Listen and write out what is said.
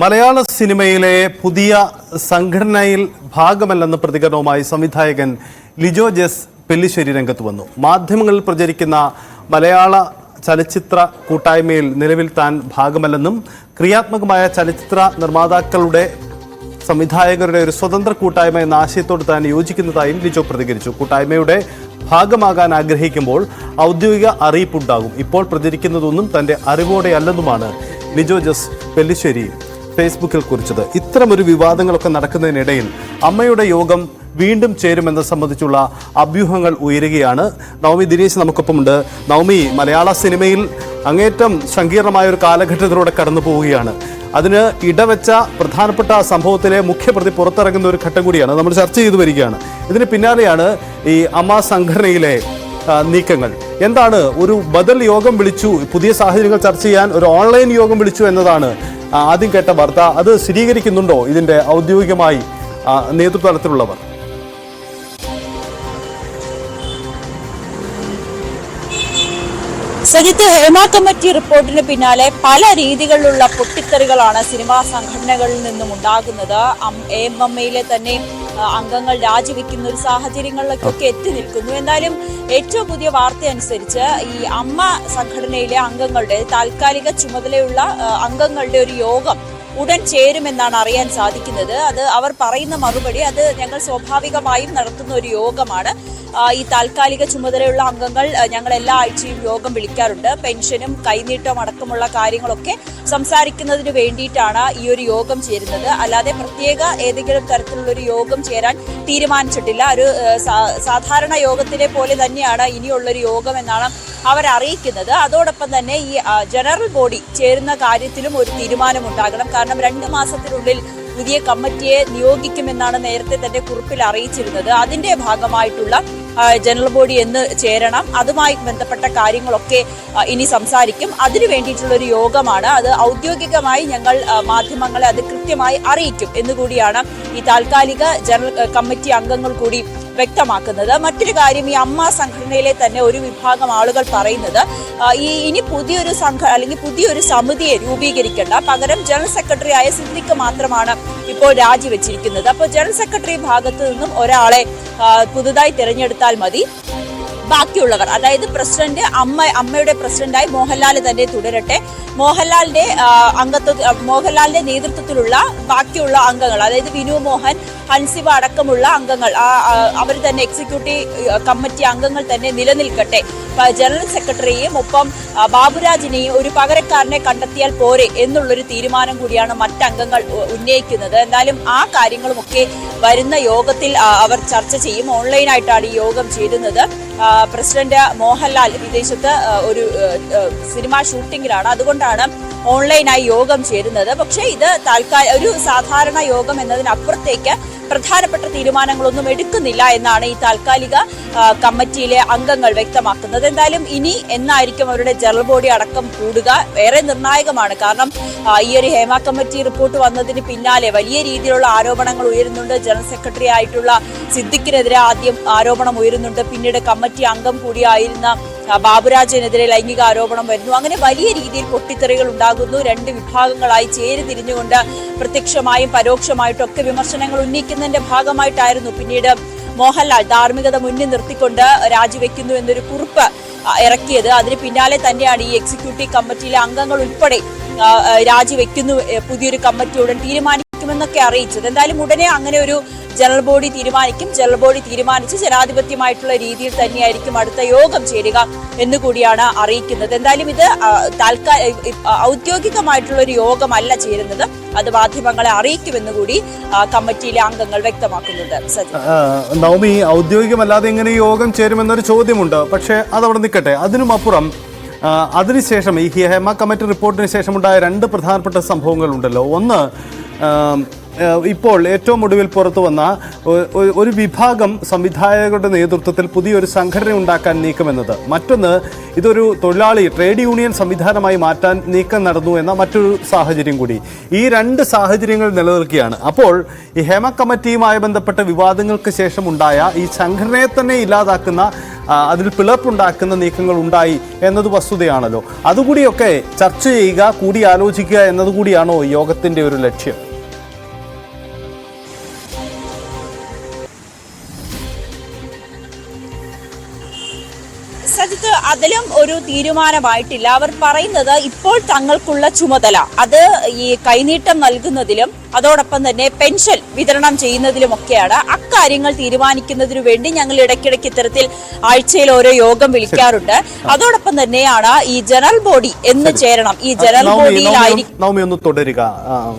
മലയാള സിനിമയിലെ പുതിയ സംഘടനയിൽ ഭാഗമല്ലെന്ന പ്രതികരണവുമായി സംവിധായകൻ ലിജോ ജസ് പെല്ലിശ്ശേരി രംഗത്ത് വന്നു. മാധ്യമങ്ങളിൽ പ്രചരിക്കുന്ന മലയാള ചലച്ചിത്ര കൂട്ടായ്മയിൽ നിലവിൽ താൻ ഭാഗമല്ലെന്നും ക്രിയാത്മകമായ ചലച്ചിത്ര നിർമ്മാതാക്കളുടെ സംവിധായകരുടെ ഒരു സ്വതന്ത്ര കൂട്ടായ്മ എന്ന ആശയത്തോട് താൻ യോജിക്കുന്നതായും ലിജോ പ്രതികരിച്ചു. കൂട്ടായ്മയുടെ ഭാഗമാകാൻ ആഗ്രഹിക്കുമ്പോൾ ഔദ്യോഗിക അറിയിപ്പുണ്ടാകും. ഇപ്പോൾ പ്രചരിക്കുന്നതൊന്നും തന്റെ അറിവോടെയല്ലെന്നുമാണ് ലിജോ ജസ് പെല്ലിശ്ശേരി ഫേസ്ബുക്കിൽ കുറിച്ചത്. ഇത്തരമൊരു വിവാദങ്ങളൊക്കെ നടക്കുന്നതിനിടയിൽ അമ്മയുടെ യോഗം വീണ്ടും ചേരുമെന്നത് സംബന്ധിച്ചുള്ള അഭ്യൂഹങ്ങൾ ഉയരുകയാണ്. നവമി ദിനേശ് നമുക്കൊപ്പമുണ്ട്. നവമി, മലയാള സിനിമയിൽ അങ്ങേറ്റം സങ്കീർണമായ ഒരു കാലഘട്ടത്തിലൂടെ കടന്നു പോവുകയാണ്. അതിന് ഇടവെച്ച പ്രധാനപ്പെട്ട സംഭവത്തിലെ മുഖ്യപ്രതി പുറത്തിറങ്ങുന്ന ഒരു ഘട്ടം കൂടിയാണ് നമ്മൾ ചർച്ച ചെയ്തു വരികയാണ്. ഇതിന് പിന്നാലെയാണ് ഈ അമ്മ സംഘടനയിലെ നീക്കങ്ങൾ. എന്താണ്, ഒരു ബദൽ യോഗം വിളിച്ചു, പുതിയ സാഹചര്യങ്ങൾ ചർച്ച ചെയ്യാൻ ഒരു ഓൺലൈൻ യോഗം വിളിച്ചു എന്നതാണ് ആദ്യം കേട്ട വാർത്ത. അത് സ്ഥിരീകരിക്കുന്നുണ്ടോ ഇതിന്റെ ഔദ്യോഗികമായി നേതൃത്വതലത്തിലുള്ളവർ? സജിത്ത്, ഹേമ കമ്മിറ്റി റിപ്പോർട്ടിന് പിന്നാലെ പല രീതികളിലുള്ള പൊട്ടിത്തെറികളാണ് സിനിമാ സംഘടനകളിൽ നിന്നും ഉണ്ടാകുന്നത്. എംഎംഎയിലെ തന്നെ അംഗങ്ങൾ രാജിവെക്കുന്ന ഒരു സാഹചര്യങ്ങളിലേക്കൊക്കെ എത്തി നിൽക്കുന്നു. എന്തായാലും ഏറ്റവും പുതിയ വാർത്ത അനുസരിച്ച് ഈ അമ്മ സംഘടനയിലെ അംഗങ്ങളുടെ താൽക്കാലിക ചുമതലയുള്ള അംഗങ്ങളുടെ ഒരു യോഗം ഉടൻ ചേരുമെന്നാണ് അറിയാൻ സാധിക്കുന്നത്. അത് അവർ പറയുന്ന മറുപടി, അത് ഞങ്ങൾ സ്വാഭാവികമായും നടത്തുന്ന ഒരു യോഗമാണ്. ഈ താൽക്കാലിക ചുമതലയുള്ള അംഗങ്ങൾ ഞങ്ങൾ എല്ലാ ആഴ്ചയും യോഗം വിളിക്കാറുണ്ട്. പെൻഷനും കൈനീട്ടവും അടക്കമുള്ള കാര്യങ്ങളൊക്കെ സംസാരിക്കുന്നതിന് വേണ്ടിയിട്ടാണ് ഈ ഒരു യോഗം ചേരുന്നത്. അല്ലാതെ പ്രത്യേക ഏതെങ്കിലും തരത്തിലുള്ള ഒരു യോഗം ചേരാൻ തീരുമാനിച്ചിട്ടില്ല. ഒരു സാധാരണ യോഗത്തിലെ പോലെ തന്നെയാണ് ഇനിയുള്ളൊരു യോഗം എന്നാണ് അവർ അറിയിക്കുന്നത്. അതോടൊപ്പം തന്നെ ഈ ജനറൽ ബോഡി ചേരുന്ന കാര്യത്തിലും ഒരു തീരുമാനമുണ്ടാകണം. കാരണം 2 മാസത്തിനുള്ളിൽ പുതിയ കമ്മിറ്റിയെ നിയോഗിക്കുമെന്നാണ് നേരത്തെ തന്നെ കുറിപ്പിൽ അറിയിച്ചിരുന്നത്. അതിന്റെ ഭാഗമായിട്ടുള്ള ജനറൽ ബോഡി എന്ന് ചേരണം. അതുമായി ബന്ധപ്പെട്ട കാര്യങ്ങളൊക്കെ ഇനി സംസാരിക്കും. അതിനു വേണ്ടിയിട്ടുള്ള ഒരു യോഗമാണ്. അത് ഔദ്യോഗികമായി ഞങ്ങൾ മാധ്യമങ്ങളെ അത് കൃത്യമായി അറിയിക്കും എന്നുകൂടിയാണ് ഈ താൽക്കാലിക ജനറൽ കമ്മിറ്റി അംഗങ്ങൾ കൂടി വ്യക്തമാക്കുന്നത്. മറ്റൊരു കാര്യം, ഈ അമ്മ സംഘടനയിലെ തന്നെ ഒരു വിഭാഗം ആളുകൾ പറയുന്നത് ഇനി പുതിയൊരു സമിതിയെ രൂപീകരിക്കേണ്ട, പകരം ജനറൽ സെക്രട്ടറി ആയ സിദ്ദിഖ് മാത്രമാണ് ഇപ്പോൾ രാജിവെച്ചിരിക്കുന്നത്. അപ്പോൾ ജനറൽ സെക്രട്ടറി ഭാഗത്ത് നിന്നും ഒരാളെ പുതുതായി തിരഞ്ഞെടുത്താൽ മതി. ബാക്കിയുള്ളവർ, അതായത് പ്രസിഡന്റ് അമ്മയുടെ പ്രസിഡന്റായി മോഹൻലാൽ തന്നെ തുടരട്ടെ. മോഹൻലാലിന്റെ നേതൃത്വത്തിലുള്ള ബാക്കിയുള്ള അംഗങ്ങൾ, അതായത് വിനു മോഹൻ, ഹൻസിബ അടക്കമുള്ള അംഗങ്ങൾ, അവർ തന്നെ എക്സിക്യൂട്ടീവ് കമ്മിറ്റി അംഗങ്ങൾ തന്നെ നിലനിൽക്കട്ടെ. ജനറൽ സെക്രട്ടറിയെയും ഒപ്പം ബാബുരാജിനെയും ഒരു പകരക്കാരനെ കണ്ടെത്തിയാൽ പോരെ എന്നുള്ളൊരു തീരുമാനം കൂടിയാണ് മറ്റംഗങ്ങൾ ഉന്നയിക്കുന്നത്. എന്നാലും ആ കാര്യങ്ങളുമൊക്കെ വരുന്ന യോഗത്തിൽ അവർ ചർച്ച ചെയ്യും. ഓൺലൈനായിട്ടാണ് ഈ യോഗം ചേരുന്നത്. പ്രസിഡന്റ് മോഹൻലാൽ വിദേശത്ത് ഒരു സിനിമ ഷൂട്ടിങ്ങിലാണ്, അതുകൊണ്ടാണ് ഓൺലൈനായി യോഗം ചേരുന്നത്. പക്ഷേ ഇത് ഒരു സാധാരണ യോഗം എന്നതിനപ്പുറത്തേക്ക് പ്രധാനപ്പെട്ട തീരുമാനങ്ങളൊന്നും എടുക്കുന്നില്ല എന്നാണ് ഈ താൽക്കാലിക കമ്മിറ്റിയിലെ അംഗങ്ങൾ വ്യക്തമാക്കുന്നത്. എന്തായാലും ഇനി എന്നായിരിക്കും അവരുടെ ജനറൽ ബോഡി അടക്കം കൂടുക ഏറെ നിർണായകമാണ്. കാരണം ഈ ഒരു ഹേമ കമ്മിറ്റി റിപ്പോർട്ട് വന്നതിന് പിന്നാലെ വലിയ രീതിയിലുള്ള ആരോപണങ്ങൾ ഉയരുന്നുണ്ട്. ജനറൽ സെക്രട്ടറി ആയിട്ടുള്ള സിദ്ദിഖിനെതിരെ ആദ്യം ആരോപണം ഉയരുന്നുണ്ട്. പിന്നീട് കമ്മിറ്റി അംഗം കൂടിയായിരുന്ന ബാബുരാജിനെതിരെ ലൈംഗിക ആരോപണം വരുന്നു. അങ്ങനെ വലിയ രീതിയിൽ പൊട്ടിത്തെറികൾ ഉണ്ടാകുന്നു. 2 വിഭാഗങ്ങളായി ചേരിതിരിഞ്ഞുകൊണ്ട് പ്രത്യക്ഷമായും പരോക്ഷമായിട്ടും ഒക്കെ വിമർശനങ്ങൾ ഉന്നയിക്കുന്നതിന്റെ ഭാഗമായിട്ടായിരുന്നു പിന്നീട് മോഹൻലാൽ ധാർമ്മികത മുന്നിൽ നിർത്തിക്കൊണ്ട് രാജിവെക്കുന്നു എന്നൊരു കുറിപ്പ് ഇറക്കിയത്. അതിന് പിന്നാലെ തന്നെയാണ് ഈ എക്സിക്യൂട്ടീവ് കമ്മിറ്റിയിലെ അംഗങ്ങൾ ഉൾപ്പെടെ രാജിവെക്കുന്നു, പുതിയൊരു കമ്മിറ്റി ഉടൻ തീരുമാനിക്കുമെന്നൊക്കെ അറിയിച്ചത്. എന്തായാലും ഉടനെ അങ്ങനെ ഒരു ജനറൽ ബോഡി തീരുമാനിക്കും. ജനറൽ ബോഡി തീരുമാനിച്ച് ജനാധിപത്യമായിട്ടുള്ള രീതിയിൽ തന്നെയായിരിക്കും അടുത്ത യോഗം ചേരുക എന്നുകൂടിയാണ് അറിയിക്കുന്നത്. എന്തായാലും ഇത് ഔദ്യോഗികമായിട്ടുള്ള ഒരു യോഗമല്ല ചേരുന്നത്, അത് മാധ്യമങ്ങളെ അറിയിക്കുമെന്നുകൂടി കമ്മിറ്റിയിലെ അംഗങ്ങൾ വ്യക്തമാക്കുന്നുണ്ട്. നവമി, ഔദ്യോഗികമല്ലാതെ എങ്ങനെ യോഗം ചേരുമെന്നൊരു ചോദ്യമുണ്ട്. പക്ഷേ അതവിടെ നിൽക്കട്ടെ. അതിനുമപ്പുറം അതിനുശേഷം ഈ ഹേമ കമ്മിറ്റി റിപ്പോർട്ടിന് ശേഷമുണ്ടായ 2 പ്രധാനപ്പെട്ട സംഭവങ്ങളുണ്ടല്ലോ. ഒന്ന്, ഇപ്പോൾ ഏറ്റവും ഒടുവിൽ പുറത്തു വന്ന ഒരു വിഭാഗം സംവിധായകരുടെ നേതൃത്വത്തിൽ പുതിയൊരു സംഘടന ഉണ്ടാക്കാൻ നീക്കമെന്നത്. മറ്റൊന്ന്, ഇതൊരു തൊഴിലാളി ട്രേഡ് യൂണിയൻ സംവിധാനമായി മാറ്റാൻ നീക്കം നടന്നു എന്ന മറ്റൊരു സാഹചര്യം കൂടി. ഈ 2 സാഹചര്യങ്ങൾ നിലനിൽക്കുകയാണ്. അപ്പോൾ ഈ ഹേമ കമ്മിറ്റിയുമായി ബന്ധപ്പെട്ട വിവാദങ്ങൾക്ക് ശേഷമുണ്ടായ ഈ സംഘടനയെ തന്നെ ഇല്ലാതാക്കുന്ന അതിൽ പിളർപ്പുണ്ടാക്കുന്ന നീക്കങ്ങൾ ഉണ്ടായി എന്നത് വസ്തുതയാണല്ലോ. അതുകൂടിയൊക്കെ ചർച്ച ചെയ്യുക, കൂടിയാലോചിക്കുക എന്നതുകൂടിയാണോ യോഗത്തിന്റെ ഒരു ലക്ഷ്യം? സജിത്ത്, അതിലും ഒരു തീരുമാനമായിട്ടില്ല. അവർ പറയുന്നത് ഇപ്പോൾ തങ്ങൾക്കുള്ള ചുമതല അത് ഈ കൈനീട്ടം നൽകുന്നതിലും അതോടൊപ്പം തന്നെ പെൻഷൻ വിതരണം ചെയ്യുന്നതിലുമൊക്കെയാണ്. അക്കാര്യങ്ങൾ തീരുമാനിക്കുന്നതിനു വേണ്ടി ഞങ്ങൾ ഇടയ്ക്കിടയ്ക്ക് ഇത്തരത്തിൽ ആഴ്ചയിൽ ഓരോ യോഗം വിളിക്കാറുണ്ട്. അതോടൊപ്പം തന്നെയാണ് ഈ ജനറൽ ബോഡി എന്ന് ചേരണം. ഈ ജനറൽ ബോഡിയിലായിരിക്കും നവമി ഒന്ന് തുടരുക.